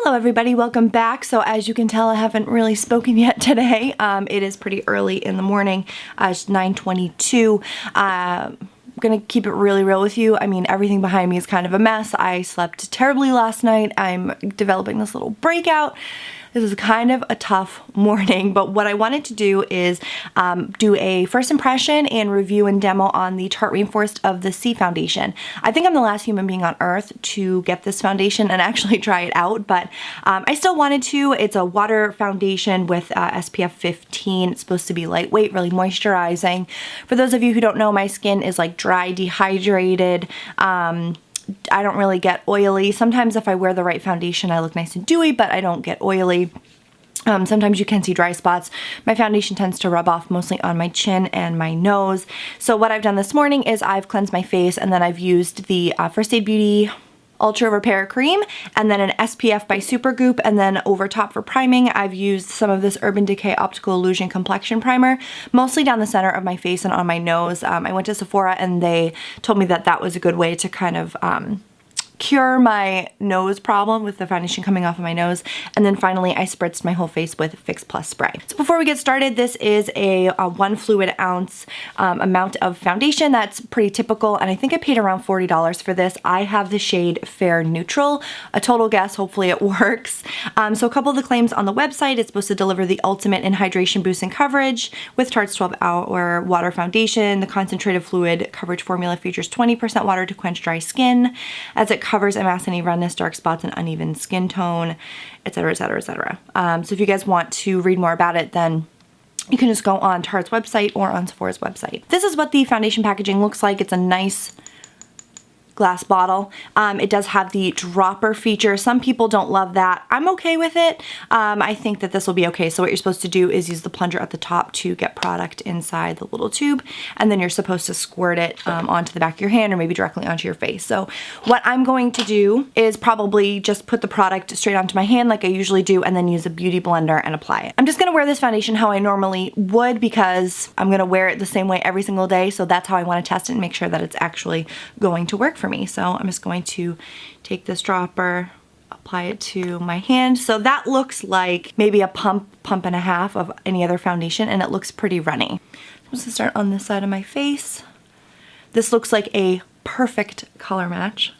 Hello everybody, welcome back. So as you can tell, I haven't really spoken yet today. It is pretty early in the morning. It's 9:22. I'm gonna keep it really real with you. I mean, everything behind me is kind of a mess. I slept terribly last night. I'm developing this little breakout. This is kind of a tough morning, but what I wanted to do is do a first impression and review and demo on the Tarte Rainforest of the Sea foundation. I think I'm the last human being on earth to get this foundation and actually try it out, but I still wanted to. It's a water foundation with SPF 15. It's supposed to be lightweight, really moisturizing. For those of you who don't know, my skin is like dry, dehydrated. I don't really get oily. Sometimes if I wear the right foundation, I look nice and dewy, but I don't get oily. Sometimes you can see dry spots. My foundation tends to rub off mostly on my chin and my nose. So what I've done this morning is I've cleansed my face and then I've used the First Aid Beauty Ultra Repair Cream and then an SPF by Supergoop, and then over top for priming I've used some of this Urban Decay Optical Illusion Complexion Primer, mostly down the center of my face and on my nose. I went to Sephora and they told me that that was a good way to kind of cure my nose problem with the foundation coming off of my nose. And then finally I spritzed my whole face with Fix Plus spray. So before we get started, this is a 1 fluid ounce amount of foundation. That's pretty typical, and I think I paid around $40 for this. I have the shade Fair Neutral, a total guess, hopefully it works. So a couple of the claims on the website: it's supposed to deliver the ultimate in hydration boost and coverage with Tarte's 12-hour water foundation. The concentrated fluid coverage formula features 20% water to quench dry skin, as it covers and masks any redness, dark spots, and uneven skin tone, etc, etc, etc. So if you guys want to read more about it, then you can just go on Tarte's website or on Sephora's website. This is what the foundation packaging looks like. It's a nice glass bottle. It does have the dropper feature. Some people don't love that. I'm okay with it. I think that this will be okay. So what you're supposed to do is use the plunger at the top to get product inside the little tube, and then you're supposed to squirt it onto the back of your hand or maybe directly onto your face. So what I'm going to do is probably just put the product straight onto my hand like I usually do, and then use a beauty blender and apply it. I'm just gonna wear this foundation how I normally would because I'm gonna wear it the same way every single day. So that's how I want to test it and make sure that it's actually going to work for me. So I'm just going to take this dropper, apply it to my hand. So that looks like maybe a pump and a half of any other foundation, and it looks pretty runny. I'm just gonna start on this side of my face. This looks like a perfect color match.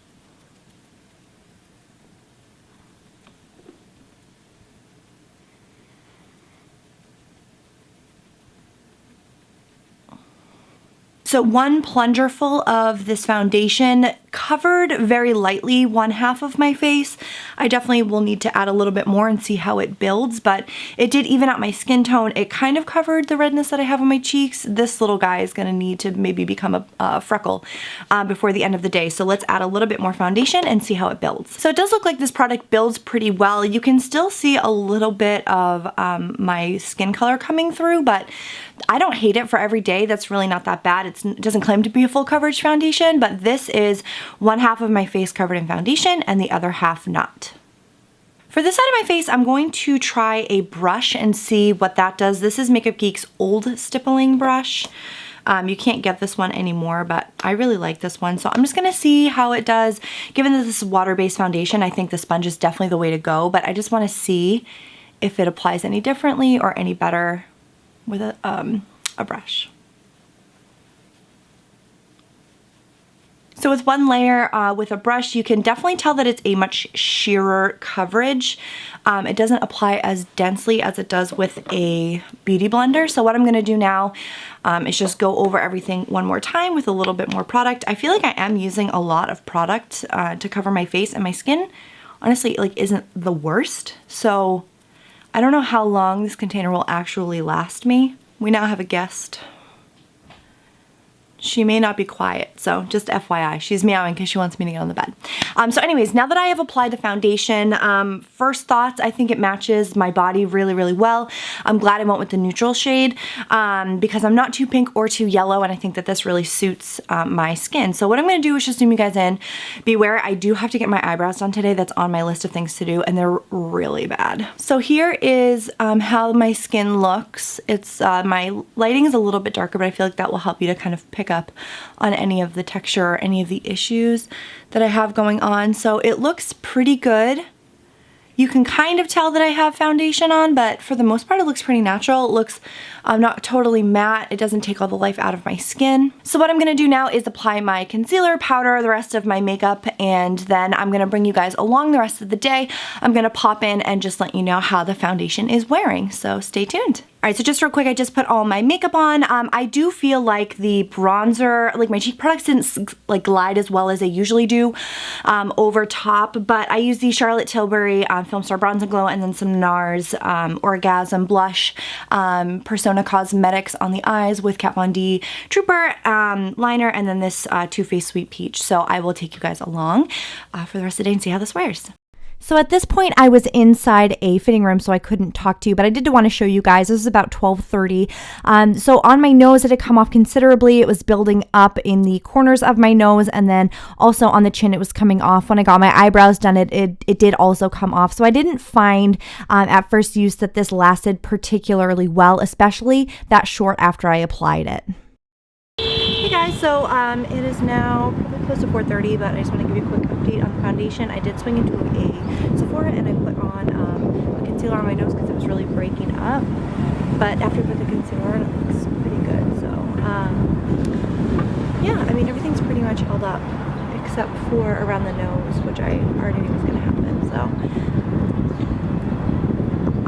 So 1 plunger full of this foundation covered very lightly 1/2 of my face. I definitely will need to add a little bit more and see how it builds, but it did even out my skin tone. It kind of covered the redness that I have on my cheeks. This little guy is gonna need to maybe become a freckle before the end of the day. So let's add a little bit more foundation and see how it builds. So it does look like this product builds pretty well. You can still see a little bit of my skin color coming through, but I don't hate it for every day. That's really not that bad. It doesn't claim to be a full coverage foundation, but this is 1/2 of my face covered in foundation and the other half not. For this side of my face, I'm going to try a brush and see what that does. This is Makeup Geek's old stippling brush. You can't get this one anymore, but I really like this one. So I'm just gonna see how it does. Given that this is water-based foundation, I think the sponge is definitely the way to go, but I just wanna see if it applies any differently or any better with a brush. So with one layer with a brush, you can definitely tell that it's a much sheerer coverage. It doesn't apply as densely as it does with a beauty blender. So what I'm gonna do now is just go over everything one more time with a little bit more product. I feel like I am using a lot of product to cover my face, and my skin honestly like isn't the worst. So I don't know how long this container will actually last me. We now have a guest. She may not be quiet, so just FYI. She's meowing because she wants me to get on the bed. So anyways, now that I have applied the foundation, first thoughts, I think it matches my body really, really well. I'm glad I went with the neutral shade because I'm not too pink or too yellow, and I think that this really suits my skin. So what I'm gonna do is just zoom you guys in. Beware, I do have to get my eyebrows done today. That's on my list of things to do, and they're really bad. So here is how my skin looks. It's my lighting is a little bit darker, but I feel like that will help you to kind of pick up on any of the texture or any of the issues that I have going on. So it looks pretty good. you can kind of tell that I have foundation on, but for the most part it looks pretty natural. It looks not totally matte. It doesn't take all the life out of my skin. So what I'm gonna do now is apply my concealer, powder, the rest of my makeup, and then I'm gonna bring you guys along the rest of the day. I'm gonna pop in and just let you know how the foundation is wearing, so stay tuned. Alright, so just real quick, I just put all my makeup on. I do feel like the bronzer, like my cheek products didn't like glide as well as they usually do over top, but I use the Charlotte Tilbury Filmstar Bronze and Glow and then some NARS Orgasm Blush Persona Cosmetics on the eyes with Kat Von D Trooper liner, and then this Too Faced Sweet Peach. So I will take you guys along for the rest of the day and see how this wears. So at this point I was inside a fitting room, so I couldn't talk to you, but I did want to show you guys. This is about 12:30. So on my nose it had come off considerably. It was building up in the corners of my nose, and then also on the chin it was coming off. When I got my eyebrows done, it did also come off. So I didn't find at first use that this lasted particularly well, especially that short after I applied it. Hey guys, so it is now probably close to 4:30, but I just want to give you a quick update on the foundation. I did swing into a Sephora and I put on a concealer on my nose because it was really breaking up. But after I put the concealer on, it looks pretty good. So yeah, I mean everything's pretty much held up except for around the nose, which I already knew was going to happen. So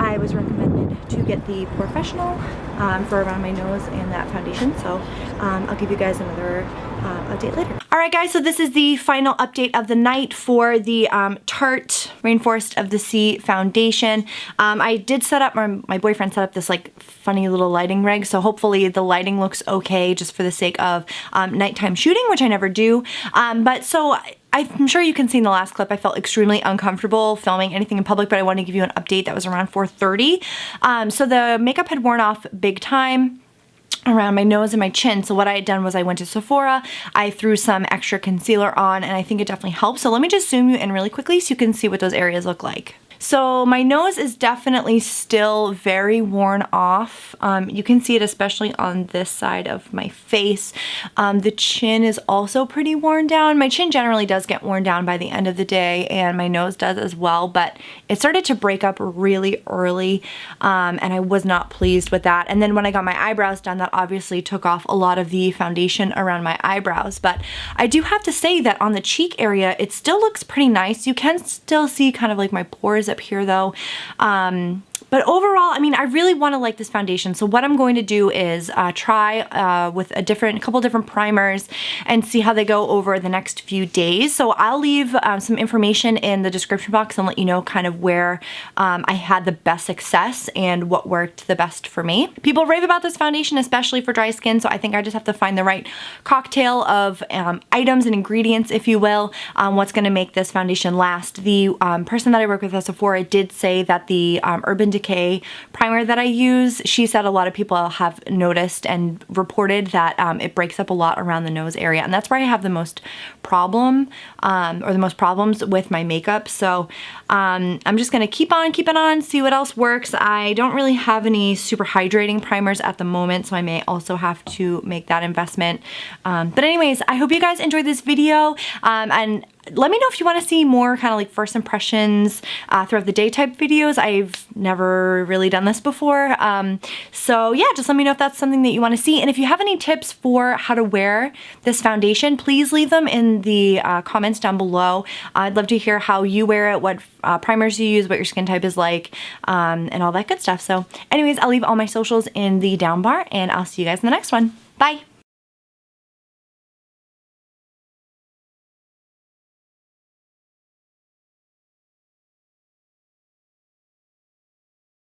I was recommended to get the Professional for around my nose and that foundation, so I'll give you guys another update later. Alright guys, so this is the final update of the night for the Tarte Rainforest of the Sea foundation. I did set up, my boyfriend set up this like funny little lighting rig, so hopefully the lighting looks okay just for the sake of nighttime shooting, which I never do. But so I'm sure you can see in the last clip I felt extremely uncomfortable filming anything in public, but I wanted to give you an update that was around 4:30. So the makeup had worn off big time around my nose and my chin. So what I had done was I went to Sephora, I threw some extra concealer on, and I think it definitely helps. So let me just zoom you in really quickly so you can see what those areas look like. So my nose is definitely still very worn off. You can see it especially on this side of my face. The chin is also pretty worn down. My chin generally does get worn down by the end of the day, and my nose does as well, but it started to break up really early, and I was not pleased with that. And then when I got my eyebrows done, that obviously took off a lot of the foundation around my eyebrows. But I do have to say that on the cheek area, it still looks pretty nice. You can still see kind of like my pores up here though. But overall, I mean, I really want to like this foundation. So what I'm going to do is try with a couple different primers and see how they go over the next few days. So I'll leave some information in the description box and let you know kind of where I had the best success and what worked the best for me. People rave about this foundation, especially for dry skin. So I think I just have to find the right cocktail of items and ingredients, if you will, what's going to make this foundation last. The person that I work with at Sephora did say that the Urban Decay primer that I use, she said a lot of people have noticed and reported that it breaks up a lot around the nose area, and that's where I have the most problem or the most problems with my makeup. So I'm just gonna keep it on, see what else works. I don't really have any super hydrating primers at the moment, so I may also have to make that investment. But anyways, I hope you guys enjoyed this video, and let me know if you want to see more kind of like first impressions throughout the day type videos. I've never really done this before. So yeah, just let me know if that's something that you want to see. And if you have any tips for how to wear this foundation, please leave them in the comments down below. I'd love to hear how you wear it, what primers you use, what your skin type is like, and all that good stuff. So anyways, I'll leave all my socials in the down bar, and I'll see you guys in the next one. Bye!